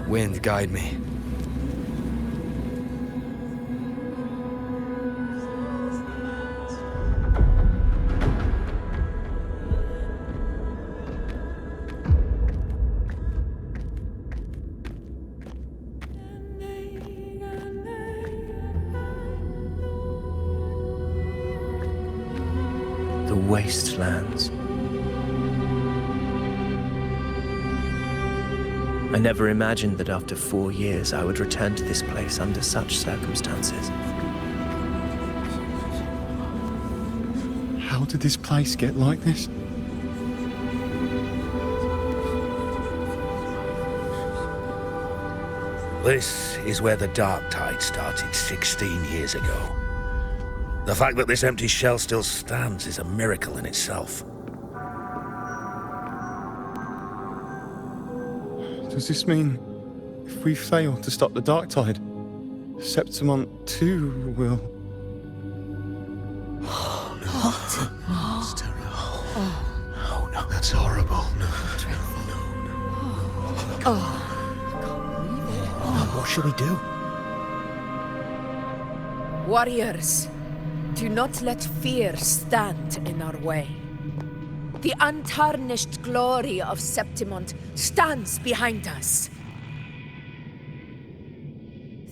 Wind, guide me. The wastelands. I never imagined that after 4 years I would return to this place under such circumstances. How did this place get like this? This is where the dark tide started 16 years ago. The fact that this empty shell still stands is a miracle in itself. Does this mean if we fail to stop the dark tide, Septimont too will... Oh, no. What? That's terrible. Oh, no. That's horrible. No. No. What should we do? Warriors, do not let fear stand in our way. The untarnished glory of Septimont stands behind us.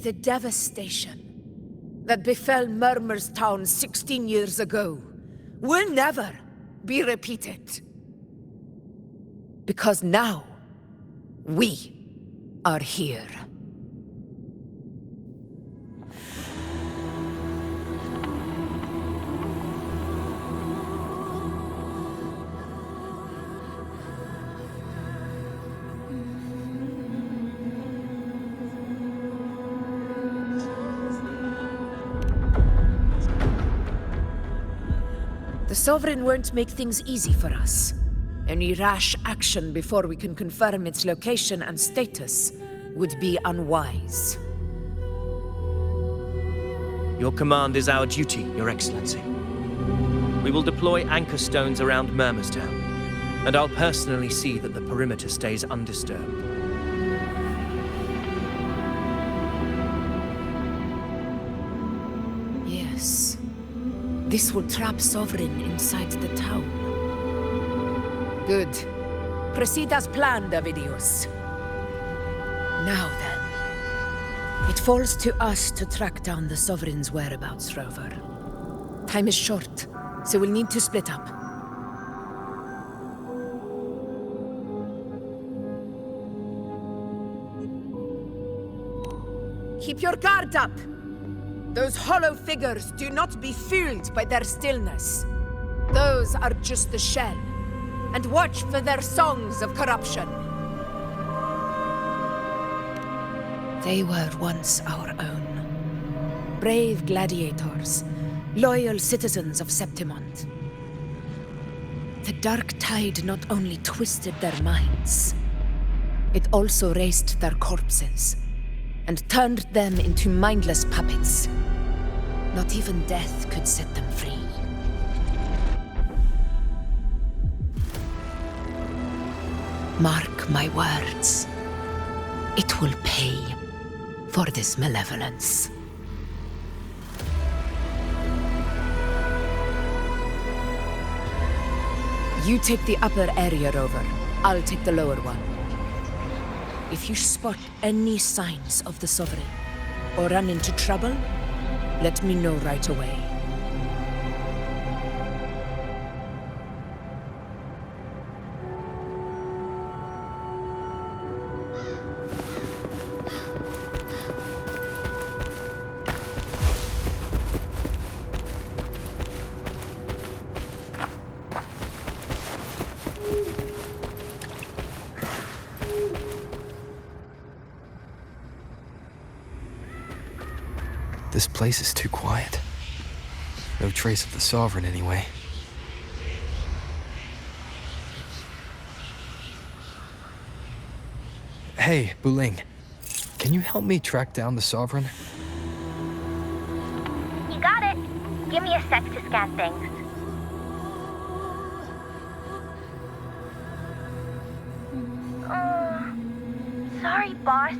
The devastation that befell Murmur's town 16 years ago will never be repeated. Because now, we are here. The Sovereign won't make things easy for us. Any rash action before we can confirm its location and status would be unwise. Your command is our duty, Your Excellency. We will deploy anchor stones around Murmurstown, and I'll personally see that the perimeter stays undisturbed. Yes. This will trap Sovereign inside the town. Good. Proceed as planned, Avidius. Now then. It falls to us to track down the Sovereign's whereabouts, Rover. Time is short, so we'll need to split up. Keep your guard up! Those hollow figures do not be fooled by their stillness. Those are just the shell. And watch for their songs of corruption. They were once our own. Brave gladiators, loyal citizens of Septimont. The dark tide not only twisted their minds, it also raised their corpses and turned them into mindless puppets. Not even death could set them free. Mark my words. It will pay for this malevolence. You take the upper area, Rover. I'll take the lower one. If you spot any signs of the Sovereign, or run into trouble, let me know right away. This place is too quiet. No trace of the Sovereign anyway. Hey, Buling. Can you help me track down the Sovereign? You got it. Give me a sec to scan things. Sorry, boss.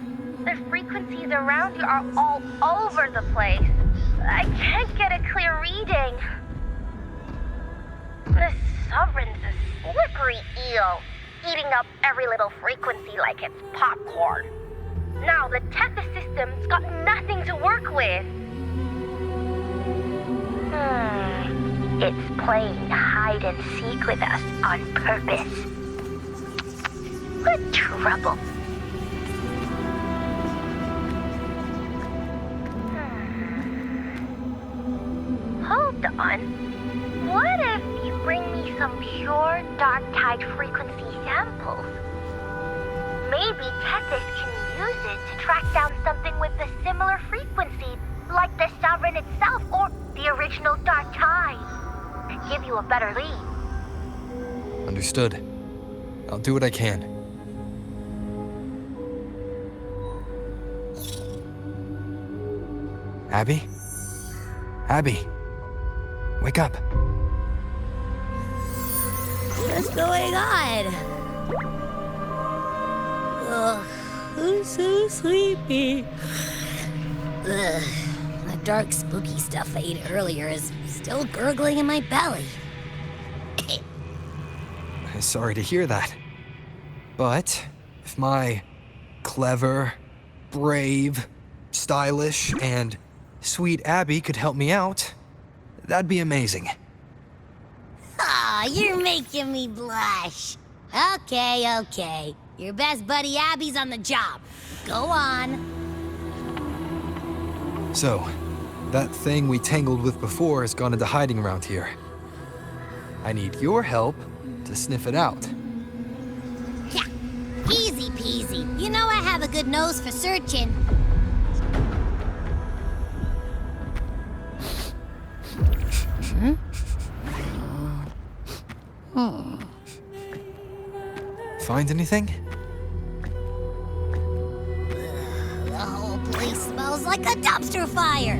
The frequencies around you are all over the place. I can't get a clear reading. The Sovereign's a slippery eel, eating up every little frequency like it's popcorn. Now the Tethys system's got nothing to work with. It's playing hide and seek with us on purpose. What trouble. Hold on. What if you bring me some pure dark tide frequency samples? Maybe Tethys can use it to track down something with a similar frequency, like the Sovereign itself or the original dark tide. Could give you a better lead. Understood. I'll do what I can. Abby? Abby? Wake up. What's going on? Ugh, I'm so sleepy. Ugh, the dark, spooky stuff I ate earlier is still gurgling in my belly. Sorry to hear that. But if my clever, brave, stylish, and sweet Abby could help me out, that'd be amazing. Aw, you're making me blush. Okay. Your best buddy Abby's on the job. Go on. So, that thing we tangled with before has gone into hiding around here. I need your help to sniff it out. Yeah, easy peasy. You know I have a good nose for searching. Find anything? The whole place smells like a dumpster fire.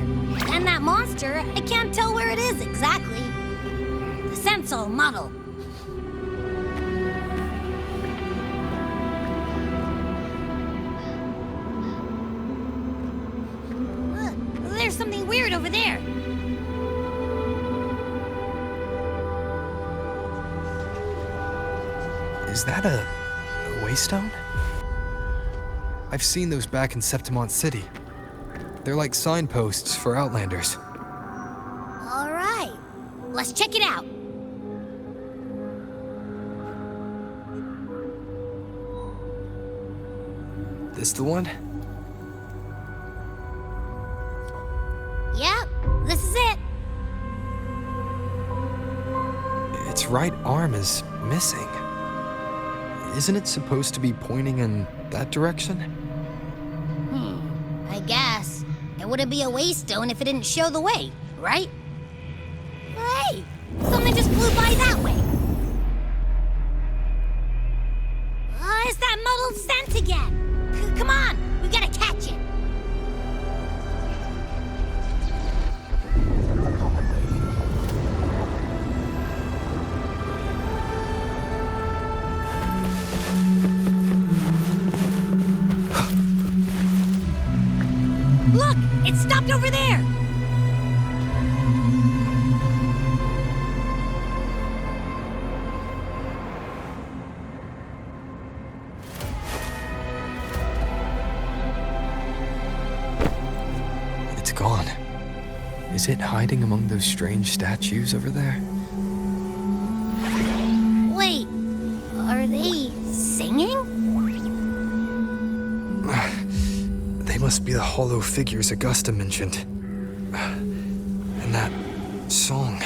And that monster, I can't tell where it is exactly. The scent's all muddled. There's something weird over there. Is that a waystone? I've seen those back in Septimont City. They're like signposts for Outlanders. All right, let's check it out. This the one? Yep, this is it. Its right arm is missing. Isn't it supposed to be pointing in that direction? I guess. It wouldn't be a waystone if it didn't show the way, right? Hey, something just flew by that way. It's that muddled scent again. Come on, we gotta catch it. Look, it stopped over there. It's gone. Is it hiding among those strange statues over there? Wait, are they singing? They must be the hollow figures Augusta mentioned. And that song.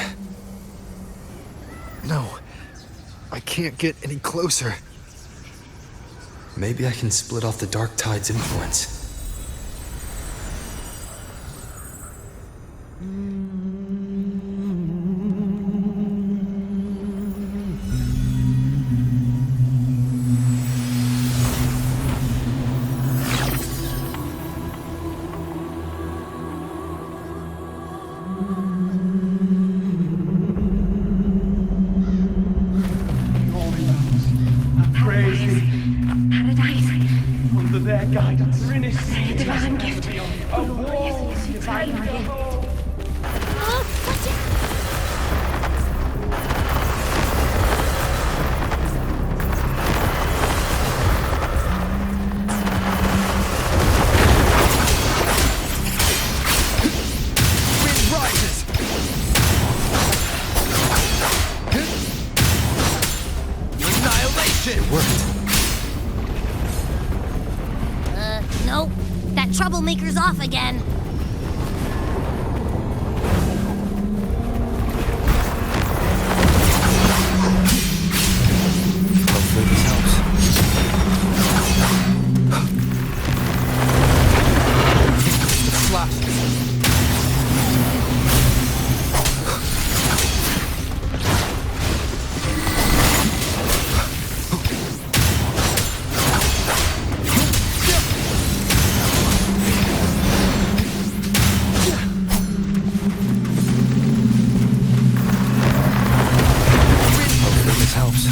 No, I can't get any closer. Maybe I can split off the Dark Tide's influence. Divine gift. What's it? Wind rises! Annihilation! It worked. Nope. That troublemaker's off again. Hopefully this helps. The flashes. Hopefully this helps.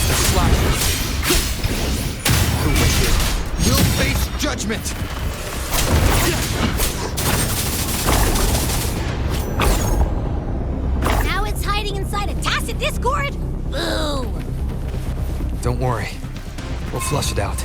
The flashes. The wicked will face judgment. Now it's hiding inside a tacit discord? Boo! Don't worry. We'll flush it out.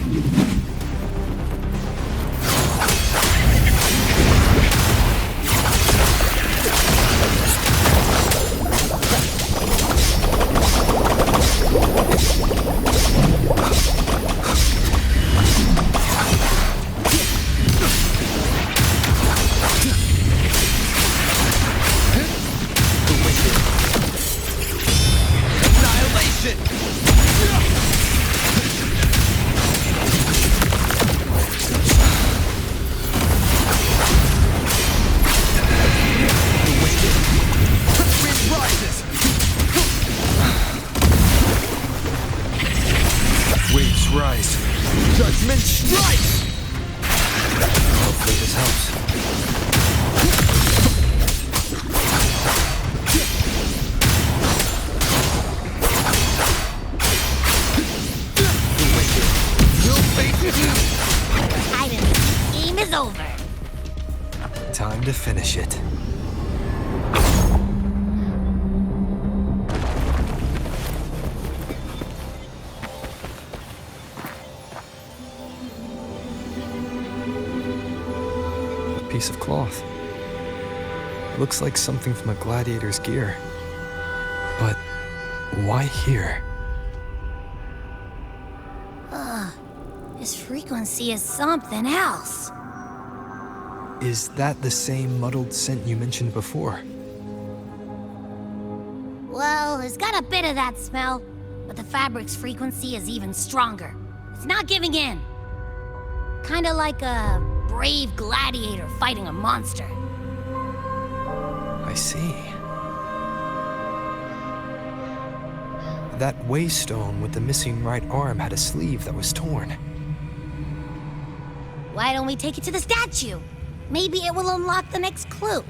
The wicked. Annihilation! The wicked. Wind rises! Waves rise. Judgment strikes! Hopefully this helps. The wicked will face it. Hide and seek game is over. Time to finish it. A piece of cloth. It looks like something from a gladiator's gear. But why here? This frequency is something else. Is that the same muddled scent you mentioned before? Well, it's got a bit of that smell, but the fabric's frequency is even stronger. It's not giving in. Kinda like a brave gladiator fighting a monster. I see. That waystone with the missing right arm had a sleeve that was torn. Why don't we take it to the statue? Maybe it will unlock the next clue.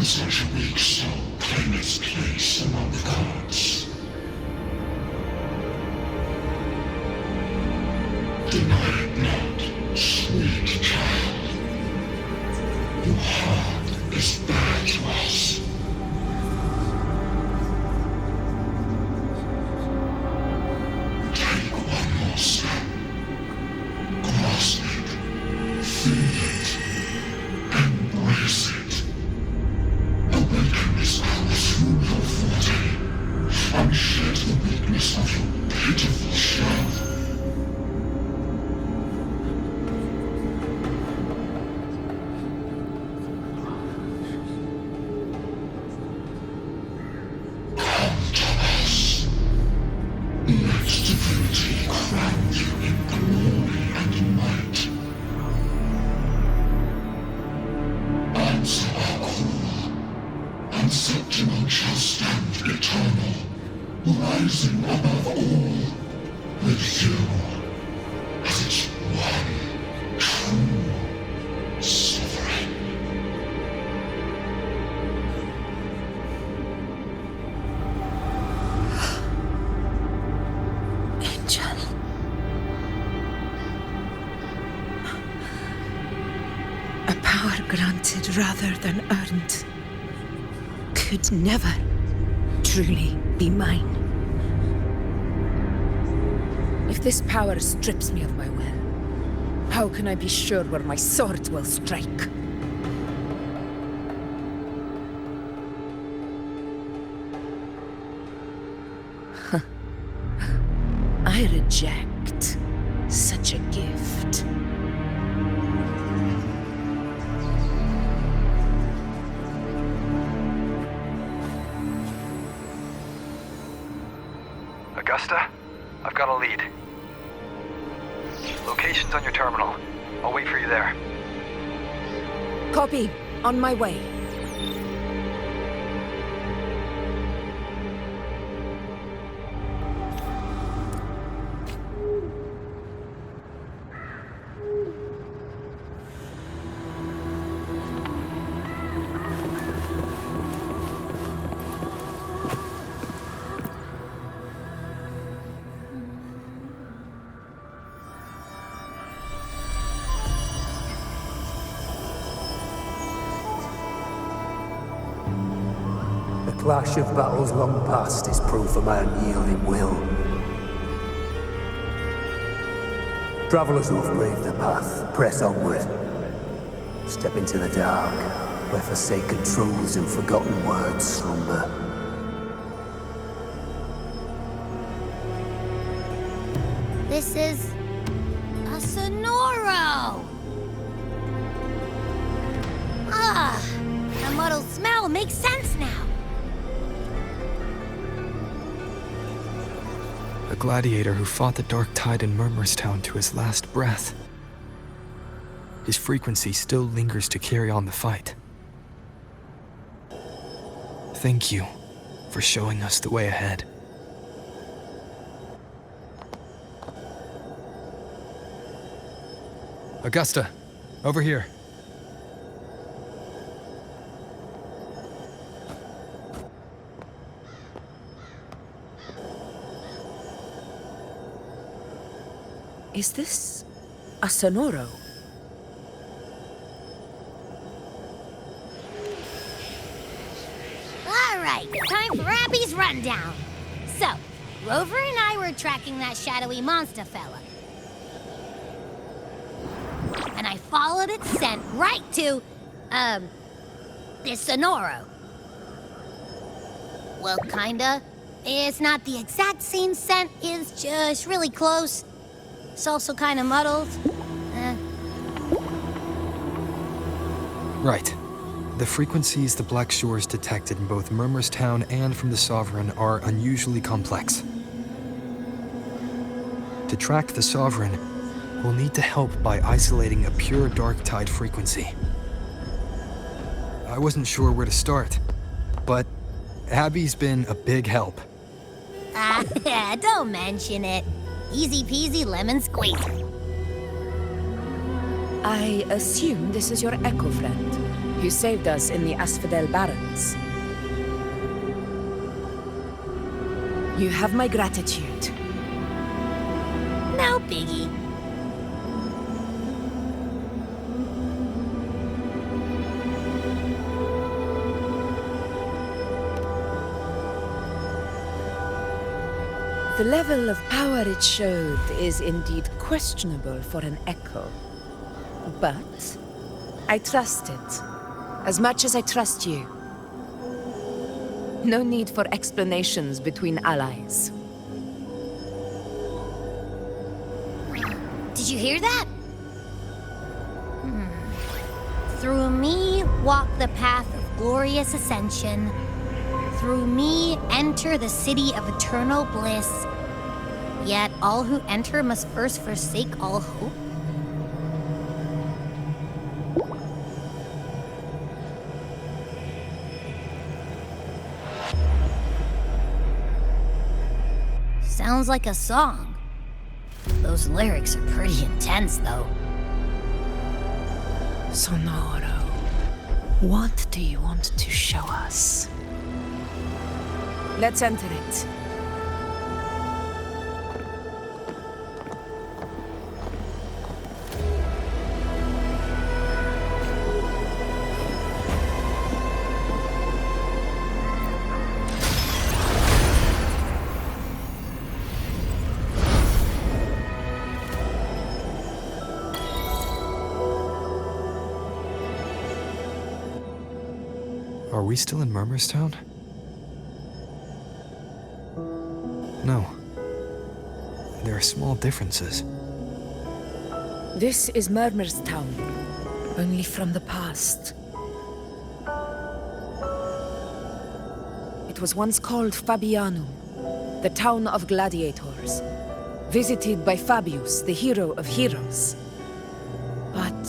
Such a weak soul claim its place among the gods. Deny it not, sweet child. Your heart is bare to us. Take one more step. Grasp it, feel it, embrace it. I shared the weakness of your pitiful shell. Come to us. Let divinity crown you in glory and might. Answer our call, and Septimont shall stand eternal, rising above all, with you as its one true sovereign. Angel. A power granted rather than earned could never truly be mine. If this power strips me of my will, how can I be sure where my sword will strike? I reject such a gift. Augusta, I've got a lead. Location's on your terminal. I'll wait for you there. Copy. On my way. The clash of battles long past is proof of my unyielding will. Travellers who have braved the path, press onward. Step into the dark, where forsaken truths and forgotten words slumber. This is a Sonoro! Ah, the muddled smell makes sense now. A gladiator who fought the Dark Tide in Murmurstown to his last breath. His frequency still lingers to carry on the fight. Thank you for showing us the way ahead. Augusta, over here. Is this a Sonoro? All right, time for Abby's rundown. So, Rover and I were tracking that shadowy monster fella. And I followed its scent right to, this Sonoro. Well, kinda. It's not the exact same scent, it's just really close. It's also kinda muddled. Right. The frequencies the Black Shores detected in both Murmurstown and from the Sovereign are unusually complex. To track the Sovereign, we'll need to help by isolating a pure Dark Tide frequency. I wasn't sure where to start, but Abby's been a big help. Don't mention it. Easy peasy lemon squeezy. I assume this is your Echo friend, who saved us in the Asphodel Barrens. You have my gratitude. No biggie. The level of power it showed is indeed questionable for an Echo. But I trust it, as much as I trust you. No need for explanations between allies. Did you hear that? Through me walk the path of glorious ascension. Through me enter the city of eternal bliss. Yet all who enter must first forsake all hope. Sounds like a song. Those lyrics are pretty intense, though. Sonoro, what do you want to show us? Let's enter it. Are we still in Murmurstown? No. There are small differences. This is Murmurstown, only from the past. It was once called Fabianum, the town of gladiators, visited by Fabius, the hero of heroes. But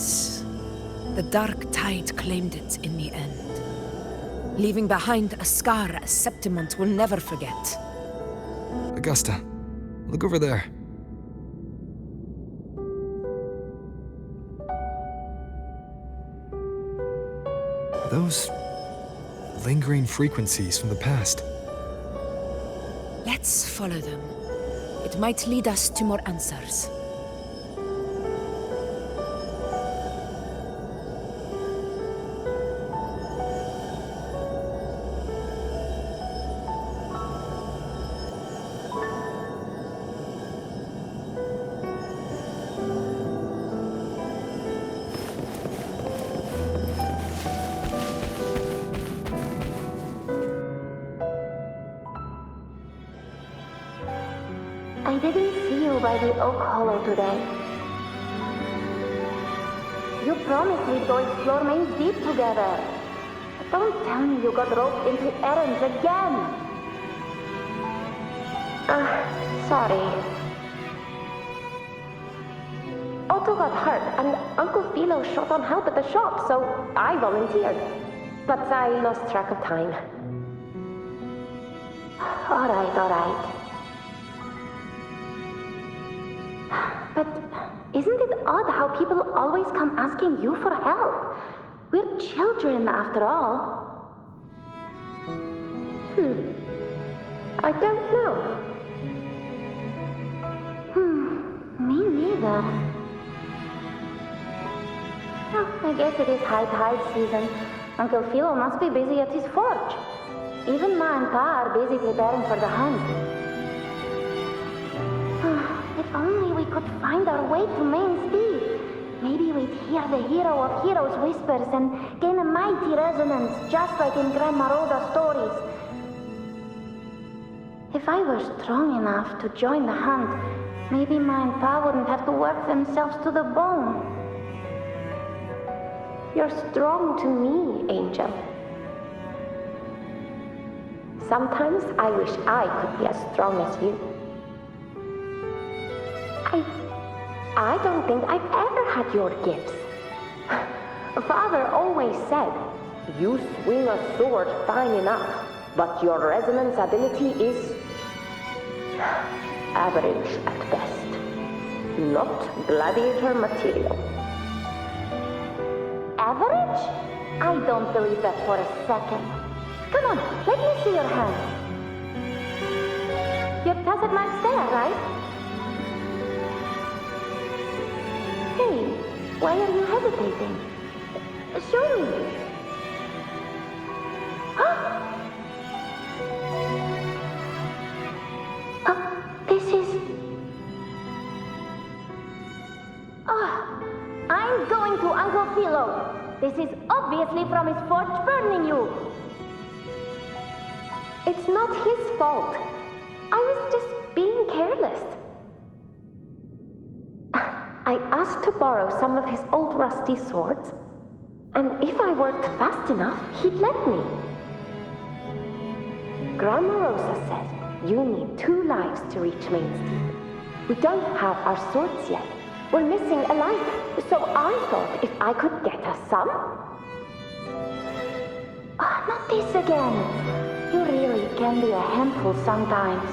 the dark tide claimed it in the end, leaving behind a scar Septimont will never forget. Augusta, look over there. Are those lingering frequencies from the past? Let's follow them. It might lead us to more answers. I didn't see you by the Oak Hollow today. You promised we'd go explore Main Deep together. But don't tell me you got roped into errands again. Sorry. Otto got hurt, and Uncle Philo shot on help at the shop, so I volunteered. But I lost track of time. All right. But isn't it odd how people always come asking you for help? We're children, after all. I don't know. Me neither. Well, I guess it is high tide season. Uncle Philo must be busy at his forge. Even Ma and Pa are busy preparing for the hunt. If only we could find our way to Main Deep. Maybe we'd hear the hero of heroes whispers and gain a mighty resonance, just like in Grandma Rosa's stories. If I were strong enough to join the hunt, maybe Ma and Pa wouldn't have to work themselves to the bone. You're strong to me, Angel. Sometimes I wish I could be as strong as you. I don't think I've ever had your gifts. Father always said, you swing a sword fine enough, but your resonance ability is average at best. Not gladiator material. Average? I don't believe that for a second. Come on, let me see your hand. Your tacit mark's there, right? Hey, why are you hesitating? Show me. This is... I'm going to Uncle Philo. This is obviously from his forge burning you. It's not his fault. I was just being careless. I asked to borrow some of his old rusty swords, and if I worked fast enough, he'd let me. Grandma Rosa said you need 2 lives to reach Main Steep. We don't have our swords yet. We're missing a life, so I thought if I could get us some... Ah, not this again. You really can be a handful sometimes.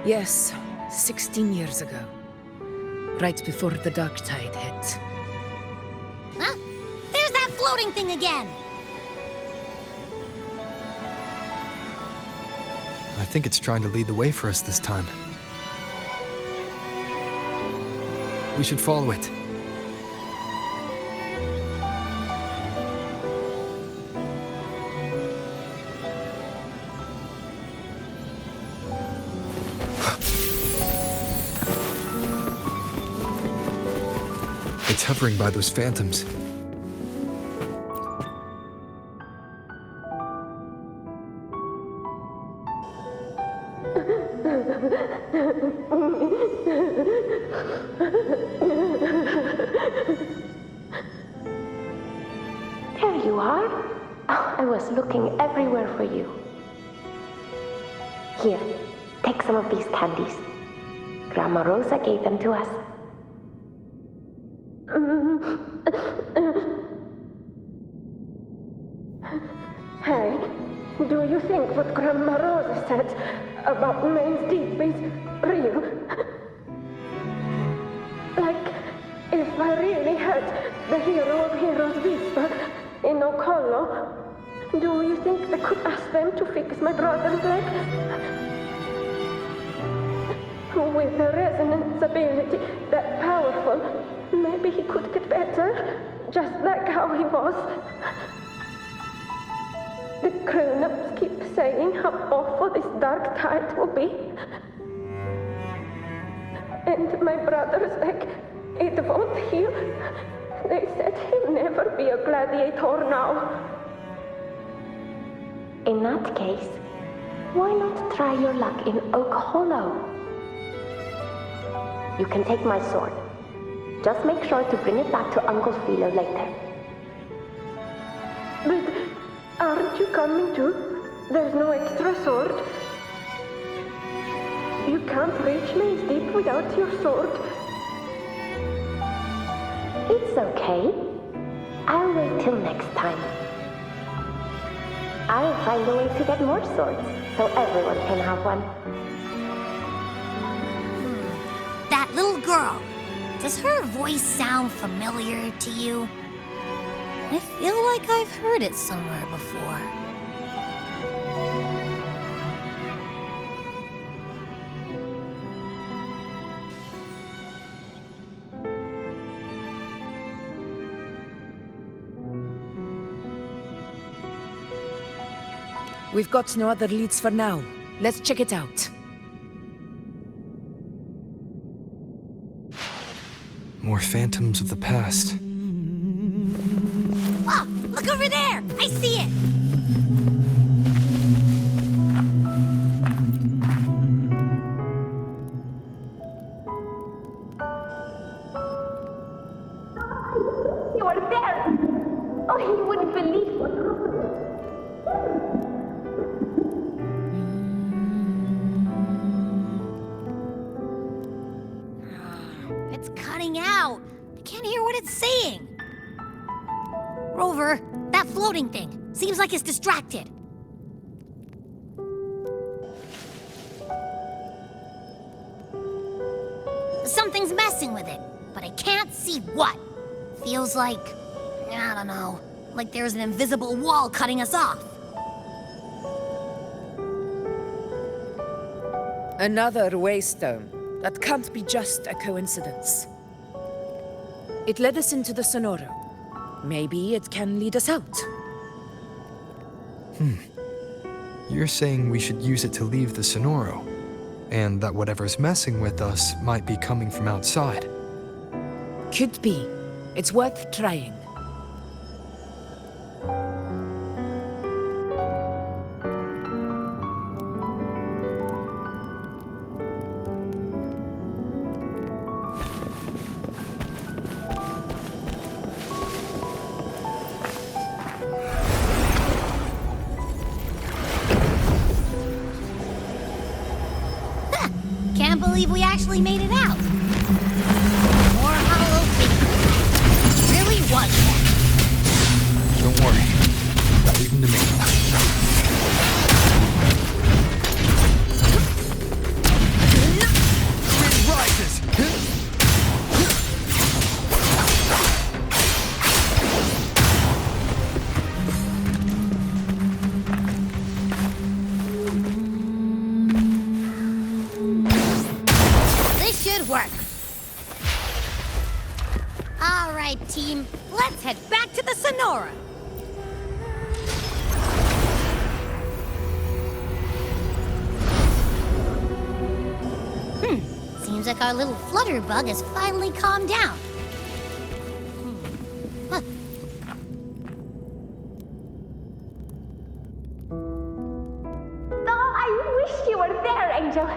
Yes, 16 years ago. Right before the dark tide hit. Huh? There's that floating thing again! I think it's trying to lead the way for us this time. We should follow it. It's hovering by those phantoms. There you are. Oh, I was looking everywhere for you. Here, take some of these candies. Grandma Rosa gave them to us. Hey, do you think what Grandma Rosa said about Main Steep is real? Like, if I really had the hero of heroes whisper in Okolo, do you think I could ask them to fix my brother's leg? With a resonance ability that powerful, maybe he could get better, just like how he was. The grown-ups keep saying how awful this dark tide will be. And my brother's leg, it won't heal. They said he'll never be a gladiator now. In that case, why not try your luck in Oak Hollow? You can take my sword. Just make sure to bring it back to Uncle Philo later. But aren't you coming too? There's no extra sword. You can't reach Main Steep without your sword. It's okay. I'll wait till next time. I'll find a way to get more swords, so everyone can have one. That little girl. Does her voice sound familiar to you? I feel like I've heard it somewhere before. We've got no other leads for now. Let's check it out. More phantoms of the past. Oh, look over there! I see it! You are there! Oh, he wouldn't believe what happened. It's cutting out. I can't hear what it's saying. Rover, that floating thing. Seems like it's distracted. Something's messing with it, but I can't see what. Feels like, I don't know, like there's an invisible wall cutting us off. Another waystone. That can't be just a coincidence. It led us into the Sonoro. Maybe it can lead us out. You're saying we should use it to leave the Sonoro, and that whatever's messing with us might be coming from outside. Could be. It's worth trying. Can't believe we actually made it out. More hollow things. Really was that. Don't worry. Leave them to me. Wind rises! This should work. All right, team. Let's head back to the Sonora. Seems like our little flutterbug has finally calmed down. Huh. Oh, I wish you were there, Angel.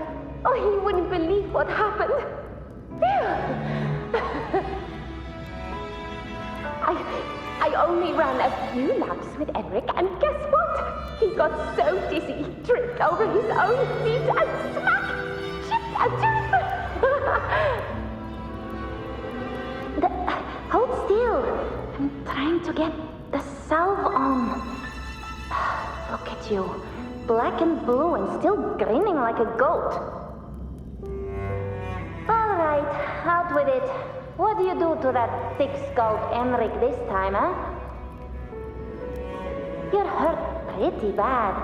Oh, you wouldn't believe what happened. I only ran a few laps with Eric, and guess what? He got so dizzy, he tripped over his own feet and smack! Chipped a tooth! Hold still. I'm trying to get the salve on. Look at you. Black and blue and still grinning like a goat. All right, out with it. What do you do to that thick-skulled Enric this time, huh? You're hurt pretty bad.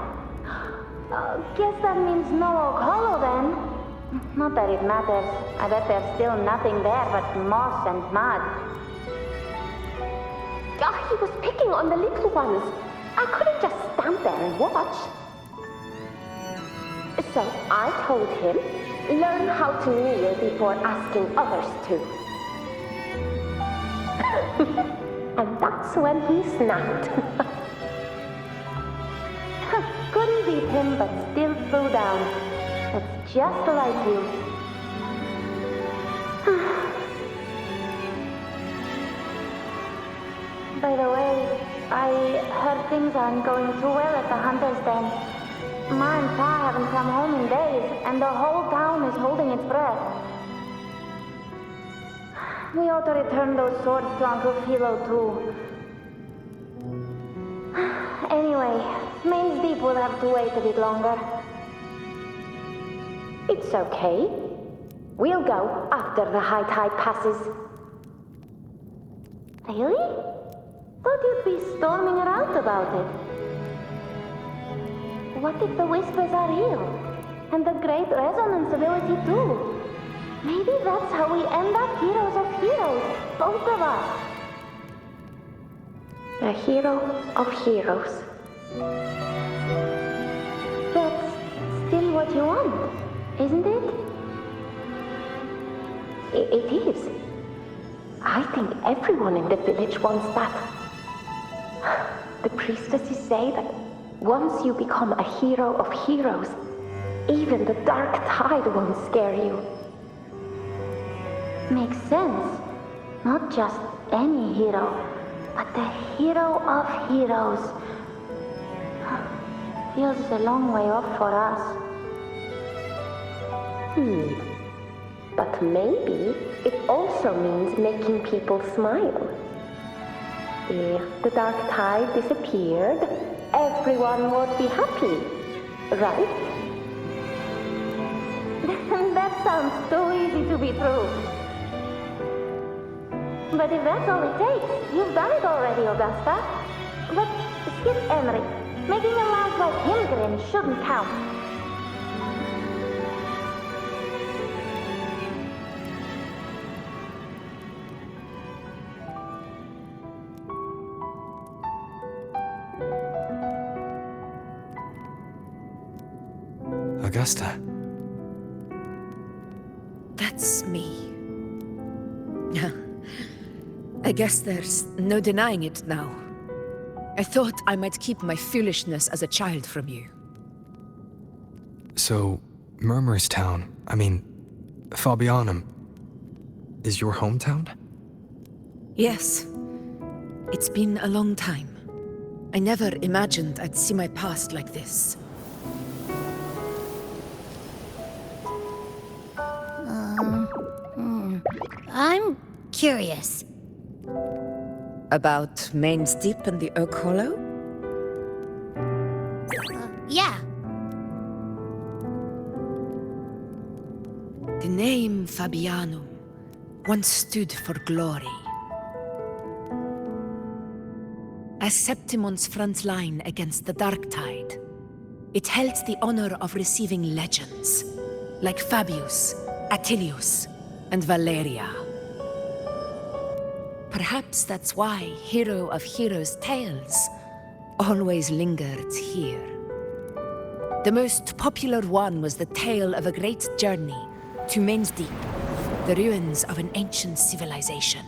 Guess that means no Oak Hollow then. Not that it matters. I bet there's still nothing there but moss and mud. Oh, he was picking on the little ones. I couldn't just stand there and watch. So I told him, learn how to kneel before asking others to. And that's when he snapped. Couldn't beat him, but still flew down. That's just like you. By the way, I heard things aren't going too well at the Hunter's Den. Ma and Pa haven't come home in days, and the whole town is holding its breath. We ought to return those swords to Uncle Philo, too. Anyway, Main's Deep will have to wait a bit longer. It's okay. We'll go after the high tide passes. Really? Thought you'd be storming around about it. What if the whispers are real? And the great resonance ability, too? Maybe that's how we end up heroes of heroes, both of us. A hero of heroes. That's still what you want, isn't it? It is. I think everyone in the village wants that. The priestesses say that once you become a hero of heroes, even the dark tide won't scare you. Makes sense. Not just any hero, but the hero of heroes. Feels a long way off for us. But maybe it also means making people smile. If the dark tide disappeared, everyone would be happy, right? That sounds too easy to be true. But if that's all it takes, you've done it already, Augusta. But skip Emmerich. Making a laugh like him grin shouldn't count. Augusta. That's me. I guess there's no denying it now. I thought I might keep my foolishness as a child from you. So, Murmurstown, Fabianum, is your hometown? Yes. It's been a long time. I never imagined I'd see my past like this. I'm curious. About Main's Deep and the Oak Hollow? Yeah. The name Fabianum once stood for glory. As Septimont's front line against the Dark Tide, it held the honor of receiving legends, like Fabius, Attilius, and Valeria. Perhaps that's why Hero of Heroes' tales always lingered here. The most popular one was the tale of a great journey to Main's Deep, the ruins of an ancient civilization.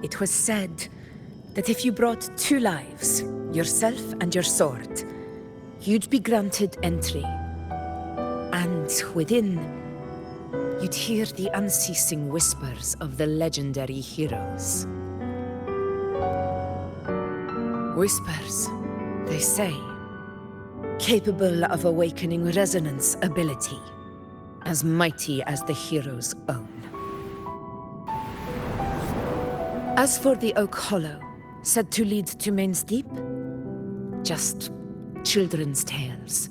It was said that if you brought 2 lives, yourself and your sword, you'd be granted entry. And within, you'd hear the unceasing whispers of the legendary heroes. Whispers, they say, capable of awakening resonance ability, as mighty as the hero's own. As for the Oak Hollow, said to lead to Main's Deep, just children's tales.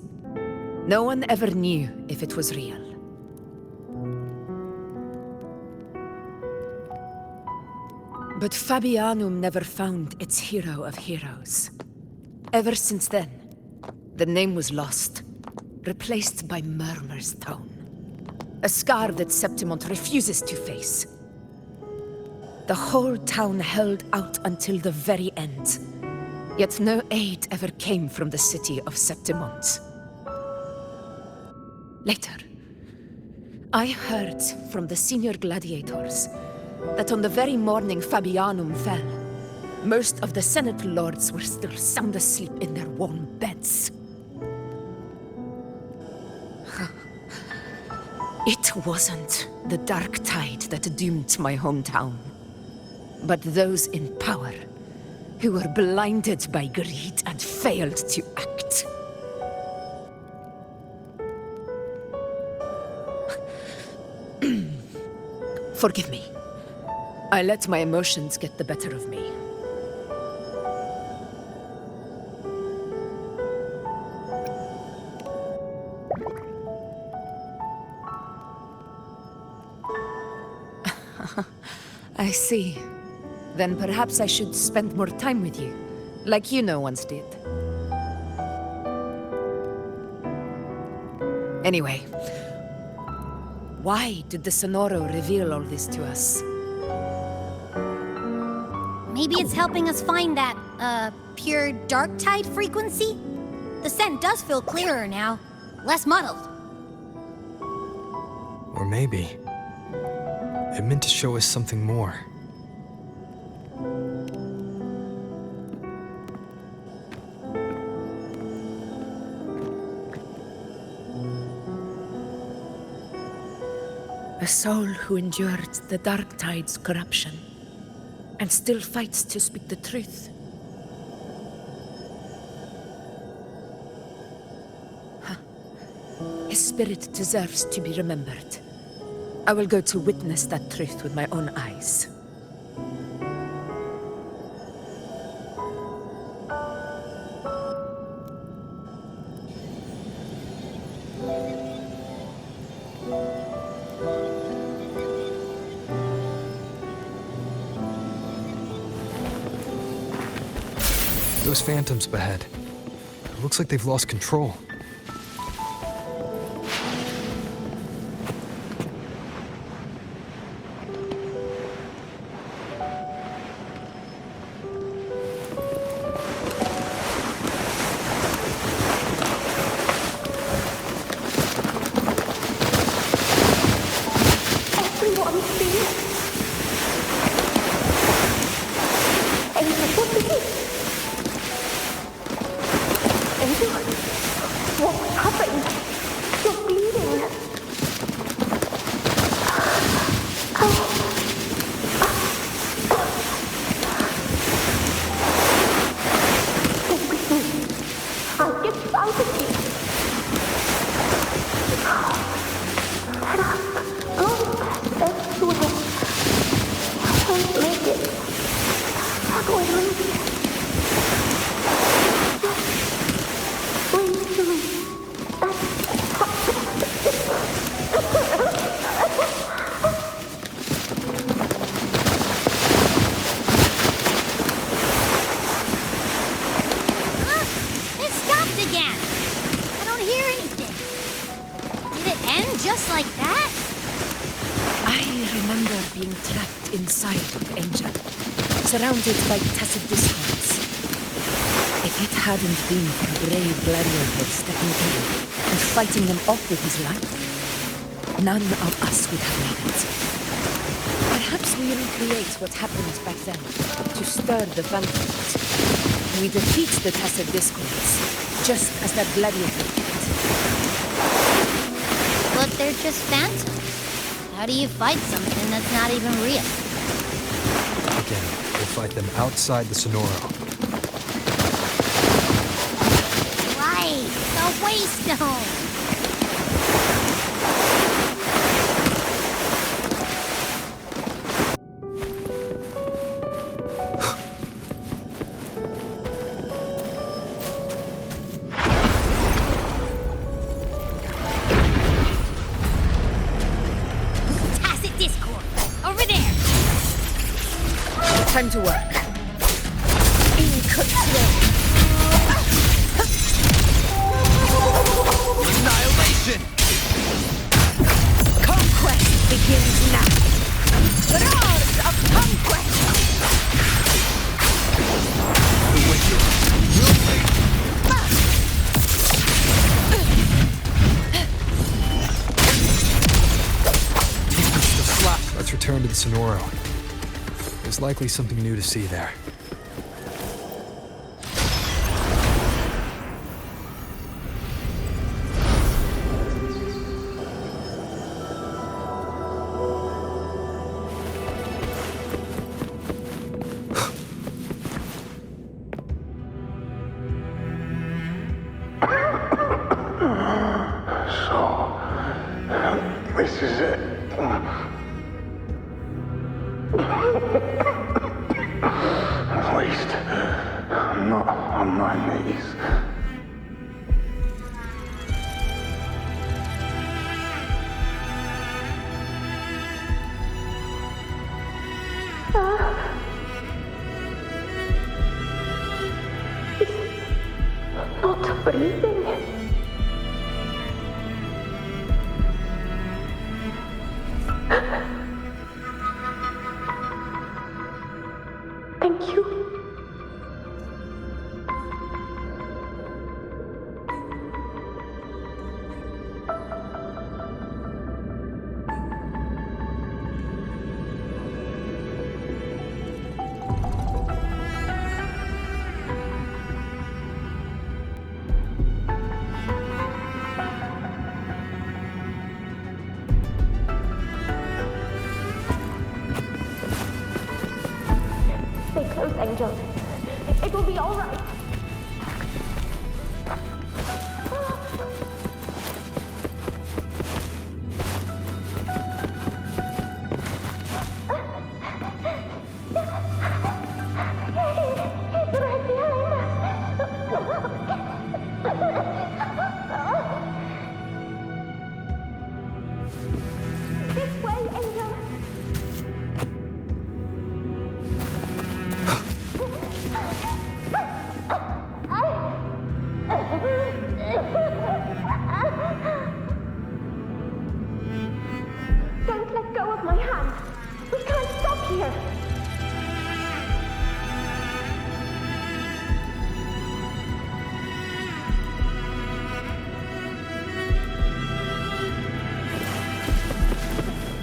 No one ever knew if it was real. But Fabianum never found its hero of heroes. Ever since then, the name was lost, replaced by Murmur's Tone. A scar that Septimont refuses to face. The whole town held out until the very end, yet no aid ever came from the city of Septimont. Later, I heard from the senior gladiators that on the very morning Fabianum fell, most of the Senate lords were still sound asleep in their warm beds. It wasn't the Dark Tide that doomed my hometown, but those in power who were blinded by greed and failed to act. Forgive me. I let my emotions get the better of me. I see. Then perhaps I should spend more time with you, like you once did. Anyway, why did the Sonoro reveal all this to us? Maybe it's helping us find that, pure dark tide frequency? The scent does feel clearer now, less muddled. Or maybe it meant to show us something more. A soul who endured the Dark Tide's corruption, and still fights to speak the truth. His spirit deserves to be remembered. I will go to witness that truth with my own eyes. Those phantoms ahead. It looks like they've lost control. being trapped inside of Angel, surrounded by tacit discords. If it hadn't been for brave gladiator stepping in and fighting them off with his life, none of us would have made it. Perhaps we recreate what happened back then to stir the phantoms. We defeat the tacit discords, just as that gladiator did. But they're just phantoms. How do you fight something that's not even real? Again, we'll fight them outside the Sonoro. Right, the Waystone! Time to work. Annihilation! Conquest begins now. Roars of conquest! The wicked will pay. Let's return to the Sonoro. There's likely something new to see there. This is it. At least, I'm not on my knees. Not breathing. Thank you. Stay close, Angel. It will be all right. It's right behind us. This way, Angel. Don't let go of my hand. We can't stop here.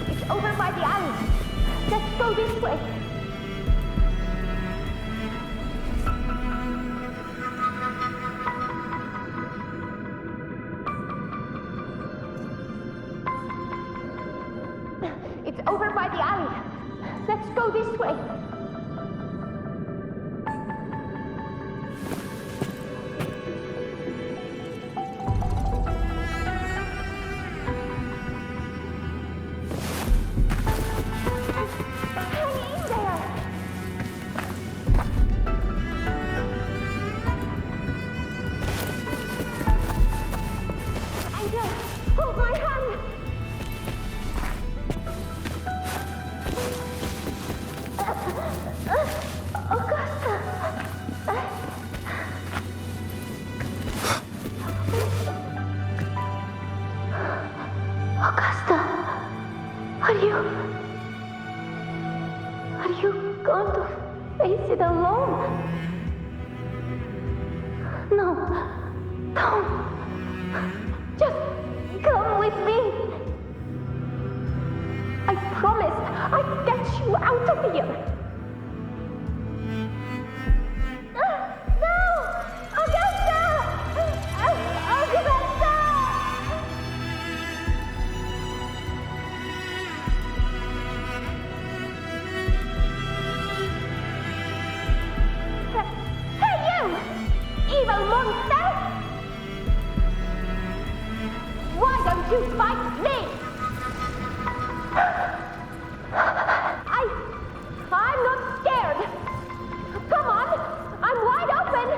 It's over by the alley. Let's go this way. It's over by the alley. Let's go this way. Hang in there. Angel, hold my hand. Augusta, are you Are you going to face it alone? No, don't. Just come with me. I promised I'd get you out of here. No! Augusta! Augusta! Hey, you! Evil monster! Why don't you fight me? I'm not scared. Come on, I'm wide open.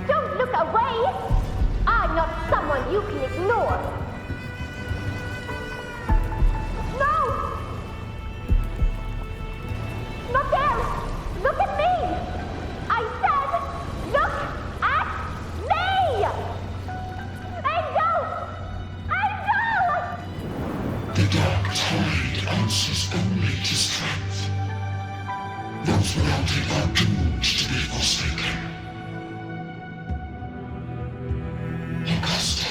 Don't look away. I'm not someone you can ignore. No! Not there! Look at me! I said, look at me! Angel! Angel! The dark tide answers only to strength. Those without it are doomed to be forsaken. Augusta,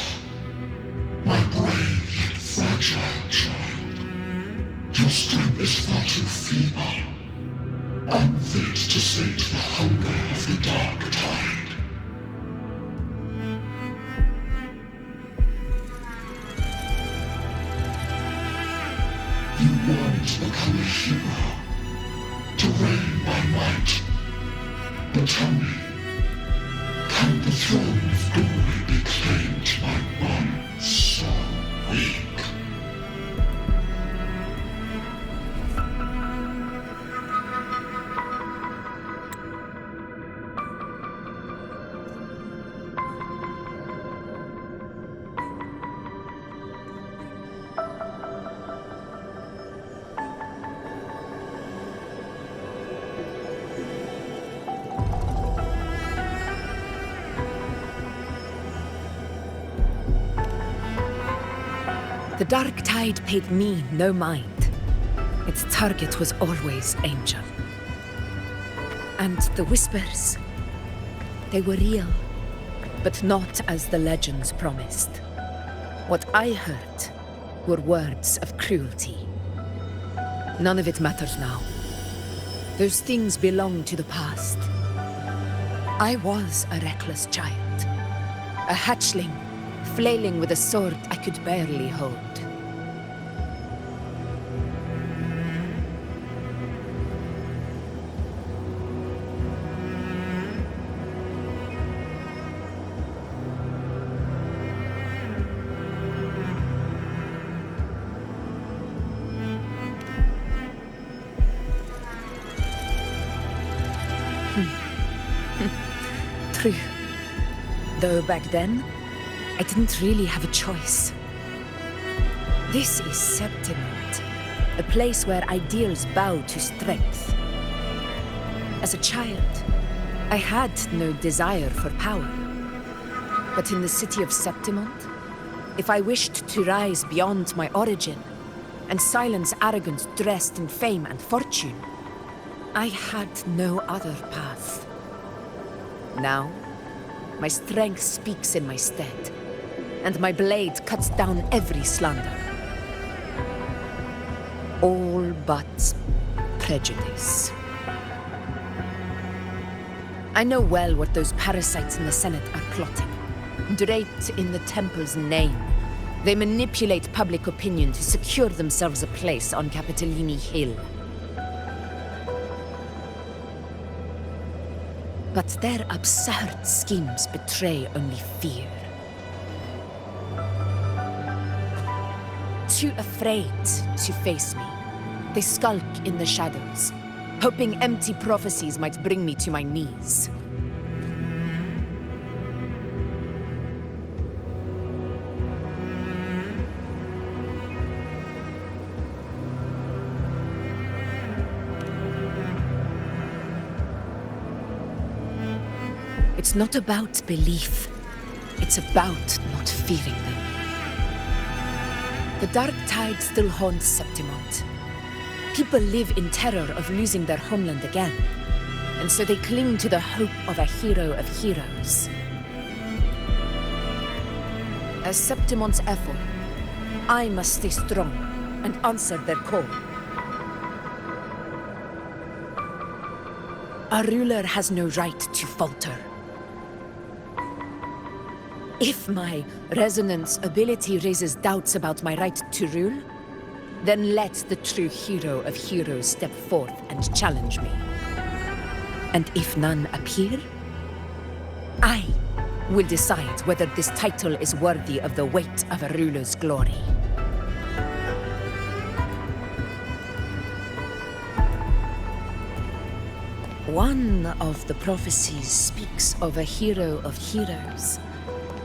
my brave yet fragile child, your strength is far too feeble, unfit to sate the hunger of the dark tide. You want to become a hero, to reign by might. But tell me, can the throne of glory be claimed by one so weak? The dark tide paid me no mind. Its target was always Angel. And the whispers, they were real, but not as the legends promised. What I heard were words of cruelty. None of it matters now. Those things belong to the past. I was a reckless child, a hatchling, flailing with a sword I could barely hold. True. Though back then, I didn't really have a choice. This is Septimont, a place where ideals bow to strength. As a child, I had no desire for power. But in the city of Septimont, if I wished to rise beyond my origin and silence arrogance dressed in fame and fortune, I had no other path. Now, my strength speaks in my stead, and my blade cuts down every slander. All but prejudice. I know well what those parasites in the Senate are plotting. Draped in the Temple's name, they manipulate public opinion to secure themselves a place on Capitolini Hill. But their absurd schemes betray only fear. Too afraid to face me, they skulk in the shadows, hoping empty prophecies might bring me to my knees. It's not about belief. It's about not fearing them. The dark tide still haunts Septimont. People live in terror of losing their homeland again, and so they cling to the hope of a hero of heroes. As Septimont's effort, I must stay strong and answer their call. A ruler has no right to falter. If my resonance ability raises doubts about my right to rule, then let the true hero of heroes step forth and challenge me. And if none appear, I will decide whether this title is worthy of the weight of a ruler's glory. One of the prophecies speaks of a hero of heroes,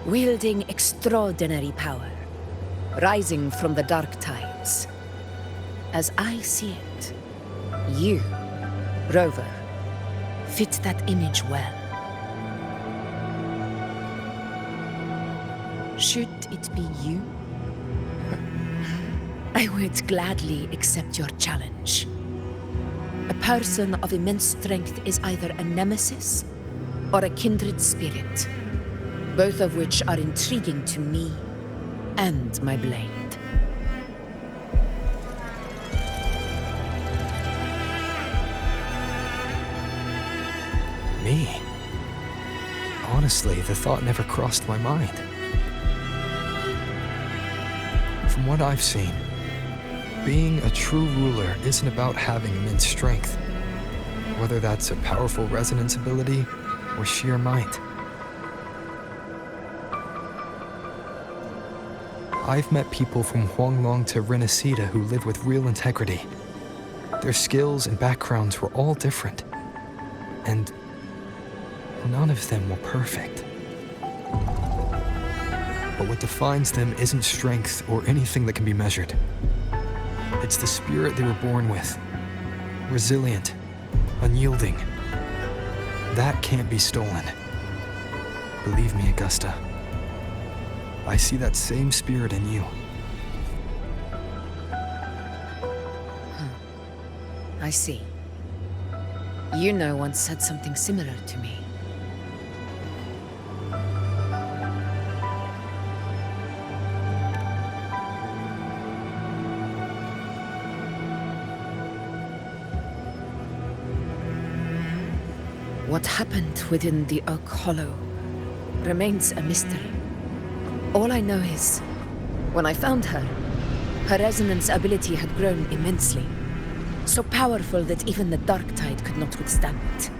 wielding extraordinary power, rising from the dark tides. As I see it, you, Rover, fit that image well. Should it be you, I would gladly accept your challenge. A person of immense strength is either a nemesis or a kindred spirit, both of which are intriguing to me and my blade. Me? Honestly, the thought never crossed my mind. From what I've seen, being a true ruler isn't about having immense strength, whether that's a powerful resonance ability or sheer might. I've met people from Huanglong to Renacida who live with real integrity. Their skills and backgrounds were all different, and none of them were perfect. But what defines them isn't strength or anything that can be measured. It's the spirit they were born with. Resilient, unyielding. That can't be stolen. Believe me, Augusta. I see that same spirit in you. I see. You know once said something similar to me. What happened within the Oak Hollow remains a mystery. All I know is, when I found her, her resonance ability had grown immensely, so powerful that even the dark tide could not withstand it.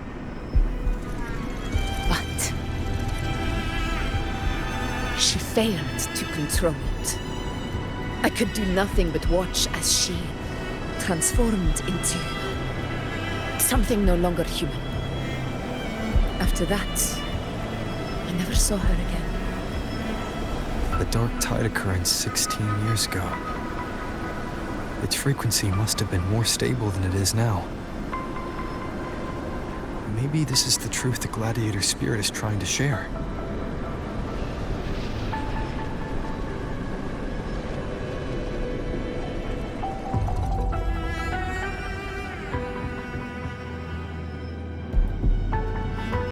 But she failed to control it. I could do nothing but watch as she transformed into something no longer human. After that, I never saw her again. The dark tide occurrence 16 years ago. Its frequency must have been more stable than it is now. Maybe this is the truth the gladiator spirit is trying to share.